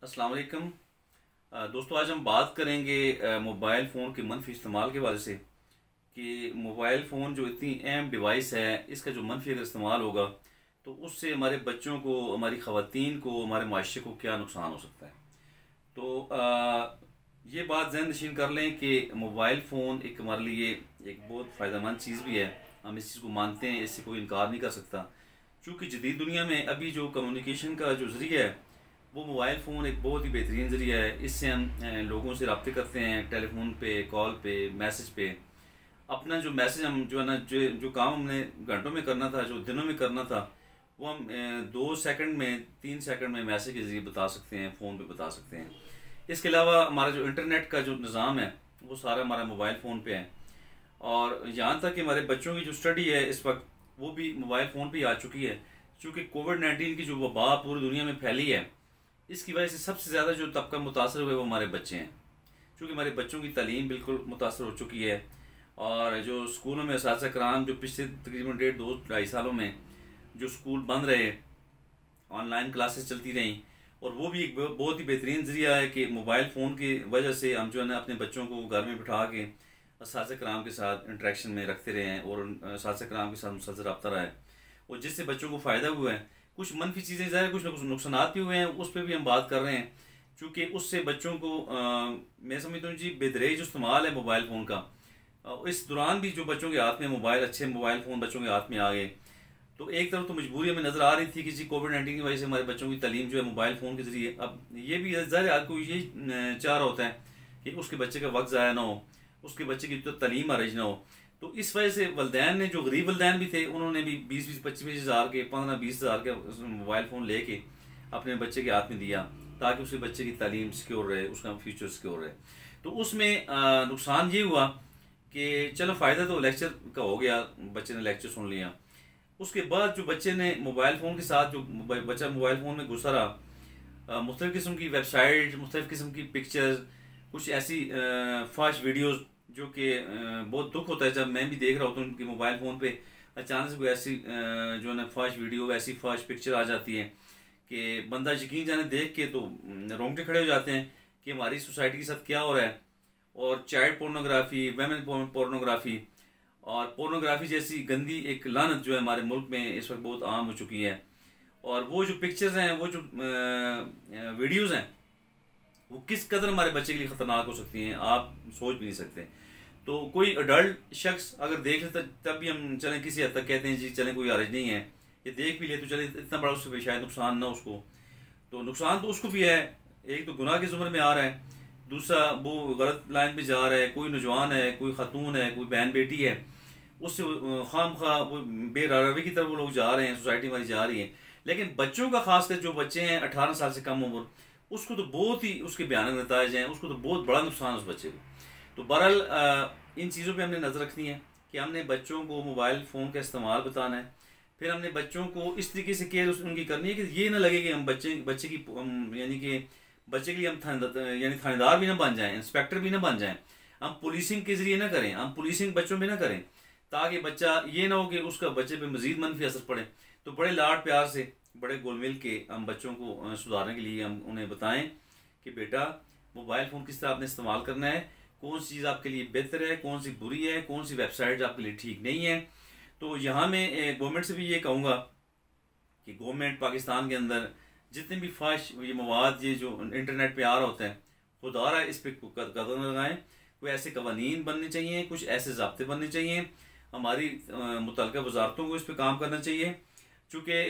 अस्सलाम वालेकुम। दोस्तों, आज हम बात करेंगे मोबाइल फ़ोन के मनफी इस्तेमाल के बारे से कि मोबाइल फ़ोन जो इतनी अहम डिवाइस है, इसका जो मनफी अगर इस्तेमाल होगा तो उससे हमारे बच्चों को, हमारी ख़वातीन को, हमारे माशरे को क्या नुकसान हो सकता है। तो ये बात ज़हन नशीन कर लें कि मोबाइल फ़ोन एक हमारे लिए एक बहुत फ़ायदेमंद चीज़ भी है। हम इस चीज़ को मानते हैं, इससे कोई इनकार नहीं कर सकता। चूँकि जदीद दुनिया में अभी जो कम्युनिकेशन का जो ज़रिया है वो मोबाइल फ़ोन एक बहुत ही बेहतरीन ज़रिया है। इससे हम लोगों से रब्ते करते हैं, टेलीफोन पे, कॉल पे, मैसेज पे। अपना जो मैसेज हम जो है ना, जो काम हमने घंटों में करना था, जो दिनों में करना था, वो हम 2 सेकंड में, 3 सेकंड में मैसेज के ज़रिए बता सकते हैं, फ़ोन पे बता सकते हैं। इसके अलावा हमारा जो इंटरनेट का जो निज़ाम है वो सारा हमारा मोबाइल फ़ोन पे है। और यहाँ तक कि हमारे बच्चों की जो स्टडी है इस वक्त वो भी मोबाइल फ़ोन पे ही आ चुकी है। चूँकि कोविड-19 की जो वबा पूरी दुनिया में फैली है, इसकी वजह से सबसे ज़्यादा जो तबका मुतासर हुए वो हमारे बच्चे हैं। क्योंकि हमारे बच्चों की तालीम बिल्कुल मुतासर हो चुकी है। और जो स्कूलों में असातिज़ा कराम जो पिछले तकरीबन 1.5-2-2.5 सालों में जो स्कूल बंद रहे, ऑनलाइन क्लासेस चलती रहीं, और वो भी एक बहुत ही बेहतरीन ज़रिया है कि मोबाइल फ़ोन की वजह से हम जो है ना अपने बच्चों को घर में बिठा के असातिज़ा कराम के साथ इंटरेक्शन में रखते रहे हैं और असातिज़ा कराम के साथ मुसलसल रब्ता रहा है, और जिससे बच्चों को फ़ायदा हुआ है। कुछ मनफी चीज़ें ज़ाहिर, कुछ नुकसानात भी हुए हैं, उस पर भी हम बात कर रहे हैं। चूँकि उससे बच्चों को मैं समझता हूँ जी, बेदरेज जो इस्तेमाल है मोबाइल फ़ोन का, इस दौरान भी जो बच्चों के हाथ में मोबाइल, अच्छे मोबाइल फ़ोन बच्चों के हाथ में आ गए, तो एक तरफ तो मजबूरी हमें नज़र आ रही थी कि जी कोविड-19 की वजह से हमारे बच्चों की तालीम जो है मोबाइल फ़ोन के ज़रिए, अब ये भी ज़ाहिर है कोई यही चाह रहा होता है कि उसके बच्चे का वक्त ज़ाया ना हो, उसके बच्चे की तो तालीम आरज ना हो। तो इस वजह से वलदैन ने, जो गरीब वलदैन भी थे, उन्होंने भी 20-25 हज़ार के, 15-20 हज़ार के मोबाइल फ़ोन लेके अपने बच्चे के हाथ में दिया ताकि उसके बच्चे की तालीम सिक्योर रहे, उसका फ्यूचर सिक्योर रहे। तो उसमें नुकसान ये हुआ कि चलो फ़ायदा तो लेक्चर का हो गया, बच्चे ने लेक्चर सुन लिया। उसके बाद जो बच्चे ने मोबाइल फ़ोन के साथ, जो बच्चा मोबाइल फ़ोन में घुसा रहा, मुख्तलिफ़ किस्म की वेबसाइट, मुख्तलिफ़ किस्म की पिक्चर्स, कुछ ऐसी फाश वीडियोज़ जो कि बहुत दुख होता है जब मैं भी देख रहा होता हूँ उनके मोबाइल फ़ोन पे अचानक से कोई ऐसी जो है ना फाश वीडियो, ऐसी फाश पिक्चर आ जाती है कि बंदा यकीन जाने देख के तो रोंगटे खड़े हो जाते हैं कि हमारी सोसाइटी के साथ क्या हो रहा है। और चाइल्ड पोर्नोग्राफी, वेमेन पोर्नोग्राफी और पोर्नोग्राफी जैसी गंदी एक लानत जो है हमारे मुल्क में इस वक्त बहुत आम हो चुकी है। और वो जो पिक्चर्स हैं, वो जो वीडियोज़ हैं, वो किस कदर हमारे बच्चे के लिए ख़तरनाक हो सकती हैं, आप सोच भी नहीं सकते। तो कोई अडल्ट शख्स अगर देख लेता, तब भी हम चलें किसी हद तक कहते हैं जी चलें, कोई हर्ज नहीं है, ये देख भी ले तो चले, इतना बड़ा उससे शायद नुकसान ना उसको। तो नुकसान तो उसको भी है, एक तो गुनाह के ज़ुमरे में आ रहा है, दूसरा वो गलत लाइन पे जा रहा है। कोई नौजवान है, कोई खातून है, कोई बहन बेटी है, उससे खाम खा वो बेरारवी की तरफ वो लोग जा रहे हैं, सोसाइटी हमारी जा रही है। लेकिन बच्चों का, खासकर जो बच्चे हैं 18 साल से कम उम्र, उसको तो बहुत ही उसके भयानक नताइज हैं, उसको तो बहुत बड़ा नुकसान है उस बच्चे को। तो बहरहाल इन चीज़ों पे हमने नज़र रखनी है कि हमने बच्चों को मोबाइल फ़ोन का इस्तेमाल बताना है। फिर हमने बच्चों को इस तरीके से केयर उनकी करनी है कि ये ना लगे कि हम बच्चे की यानी कि बच्चे के लिए हम यानी थानेदार भी ना बन जाएं, इंस्पेक्टर भी ना बन जाएं। हम पुलिसिंग के ज़रिए ना करें, हम पुलिसिंग बच्चों में ना करें, ताकि बच्चा ये ना हो कि उसका बच्चे पे मज़ीद मनफी असर पड़े। तो बड़े लाड प्यार से, बड़े गोलमेल के हम बच्चों को सुधारने के लिए हम उन्हें बताएं कि बेटा मोबाइल फ़ोन किस तरह आपने इस्तेमाल करना है, कौन सी चीज़ आपके लिए बेहतर है, कौन सी बुरी है, कौन सी वेबसाइट आपके लिए ठीक नहीं है। तो यहाँ मैं गवर्नमेंट से भी ये कहूँगा कि गवर्नमेंट पाकिस्तान के अंदर जितने भी फाश ये मवाद, ये जो इंटरनेट पे आ रहा होता है, खुदारा इस पर कदम लगाएं। कोई ऐसे कवानीन बनने चाहिए, कुछ ऐसे ज़ाब्ते बनने चाहिए, हमारी मुतल्लिका वजारतों को इस पर काम करना चाहिए। चूँकि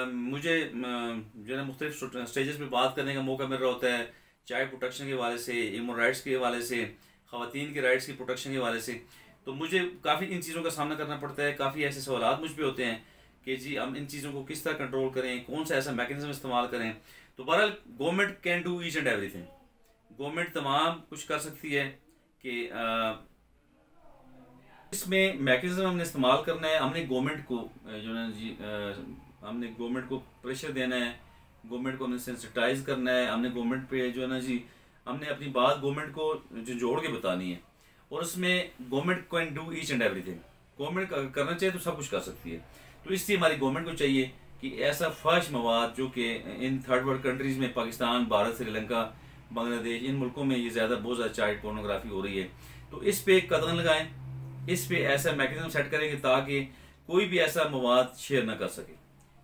मुझे जो है मुख्तलिफ स्टेजेस पे बात करने का मौका मिल रहा होता है, चाइल्ड प्रोटेक्शन के हवाले से, ह्यूमन राइट्स के हवाले से, ख़वातीन के राइट्स की प्रोटेक्शन के हवाले से। तो मुझे काफ़ी इन चीज़ों का सामना करना पड़ता है, काफ़ी ऐसे सवाल मुझ पर होते हैं कि जी हम इन चीज़ों को किस तरह कंट्रोल करें, कौन सा ऐसा मैकेनिज्म इस्तेमाल करें। तो बहरहाल government can do each and everything, government तमाम कुछ कर सकती है कि इसमें मैकेनिज्म हमने इस्तेमाल करना है। हमने गवर्नमेंट को जो है जी हमने गवर्नमेंट को प्रेशर देना है, गवर्नमेंट को हमने सेंसिटाइज करना है, हमने गवर्नमेंट पे जो है ना जी हमने अपनी बात गवर्नमेंट को जो जोड़ के बतानी है। और उसमें government can do each and everything, government करना चाहिए तो सब कुछ कर सकती है। तो इसलिए हमारी गवर्नमेंट को चाहिए कि ऐसा फाश मवाद जो कि इन थर्ड वर्ल्ड कंट्रीज़ में, पाकिस्तान, भारत, श्रीलंका, बांग्लादेश, इन मुल्कों में ये बहुत ज़्यादा चाइल्ड पोर्नोग्राफी हो रही है। तो इस पे कदम लगाएं, इस पे ऐसा मैकेनिज्म सेट करेंगे ताकि कोई भी ऐसा मवाद शेयर ना कर सके।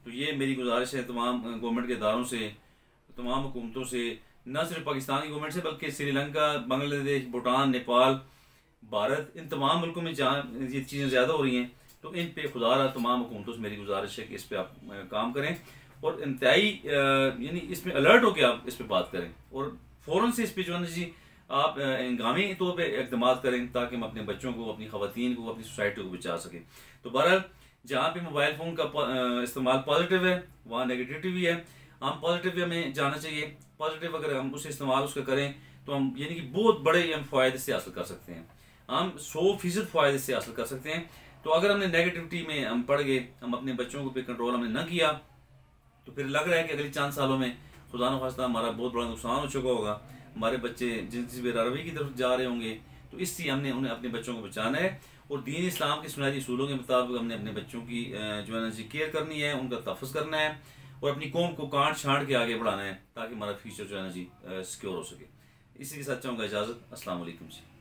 तो ये मेरी गुजारिश है तमाम गवर्नमेंट के इदारों से, तमाम हुकूमतों से, न सिर्फ पाकिस्तान की गवर्नमेंट से बल्कि श्रीलंका, बांग्लादेश, भूटान, नेपाल, भारत, इन तमाम मुल्कों में जहाँ ये चीज़ें ज़्यादा हो रही हैं, तो इन पे खुदारा तमाम हुकूमतों से मेरी गुजारिश है कि इस पे आप काम करें और इंतहाई यानी इसमें अलर्ट होकर आप इस पे बात करें और फ़ौरन से इस पे जो है ना जी आप हंगामी तौर पे इकदाम करें ताकि हम अपने बच्चों को, अपनी खवातीन को, अपनी सोसाइटी को बचा सकें। तो बहरहाल जहाँ पे मोबाइल फ़ोन का इस्तेमाल पॉजिटिव है वहाँ नेगेटिविटी भी है। हम पॉजिटिव वे में जाना चाहिए। पॉजिटिव अगर हम उसे इस्तेमाल उसका करें तो हम यानी कि बहुत बड़े हम फ़ायदे से हासिल कर सकते हैं, हम 100% फ़ायदे से हासिल कर सकते हैं। तो अगर हमने नेगेटिविटी में हम पड़ गए, हम अपने बच्चों को पे कंट्रोल हमने न किया, तो फिर लग रहा है कि अगले 4 सालों में खुदा न खास्ता हमारा बहुत बड़ा नुकसान हो चुका होगा, हमारे बच्चे जिनसी बेरवई की तरफ जा रहे होंगे। तो इसलिए हमने उन्हें अपने बच्चों को बचाना है और दीन इस्लाम के सुनहरी असूलों के मुताबिक हमने अपने बच्चों की जो है ना जी केयर करनी है, उनका तहफ़्फ़ुज़ करना है और अपनी कौम को काट छांट के आगे बढ़ाना है ताकि हमारा फ्यूचर जो है ना जी सिक्योर हो सके। इसी के साथ चाहूँगा इजाज़त। अस्सलाम वालेकुम जी।